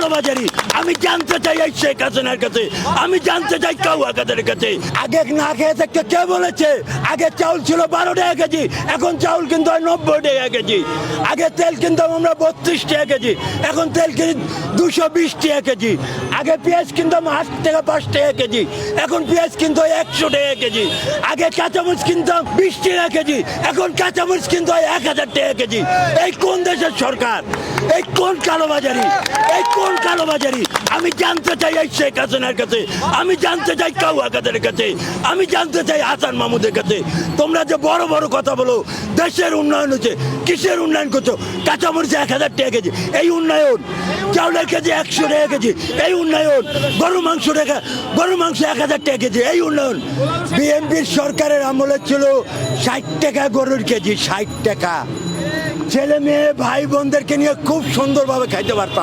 কালোবাজারি আমি জানতে চাই এই শেখ হাসিনার কাছে, আমি জানতে চাই কাউয়া কাদের কাছে। আগে না খেয়ে থাকতে কে বলেছে? আগে চাউল ছিল 12 টাকা কেজি, এখন চাউল কিন্তু হয় 90 টাকা কেজি। আগে তেল কিনতাম আমরা 32 টাকা কেজি, এখন তেল কিনি 220 টাকা কেজি। আগে পেঁয়াজ কিনতাম 8 টাকা 5 টাকা কেজি, এখন পেঁয়াজ কিন্তু 100 টাকা কেজি। আগে কাঁচামরিচ কিনতাম 20 টাকা কেজি, এখন কাঁচামরিচ কিন্তু 1000 টাকা কেজি। এই কোন দেশের সরকার? এই কোন কালোবাজারি? এই কোন কালোবাজারি? আমি জানতে চাই এই শেখ হাসিনার কাছে, আমি জানতে চাই কাউয়া কাদের কাছে, আমি জানতে চাই হাসান মাহমুদের কাছে। তোমরা যে বড় বড় কথা বলো দেশের উন্নয়ন হচ্ছে, কিসের উন্নয়ন করছো? কাঁচামরিচ 1000 টাকা কেজি, এই উন্নয়ন। চাউলের কেজি 100 টাকা কেজি, এই উন্নয়ন। গরু মাংস 1000 টাকা কেজি, এই উন্নয়ন। বিএনপির সরকারের আমলে ছিল 60 টাকা গরুর কেজি, 60 টাকা। ছেলে মেয়ে ভাই বোনদেরকে নিয়ে খুব সুন্দরভাবে খাইতে পারতাম।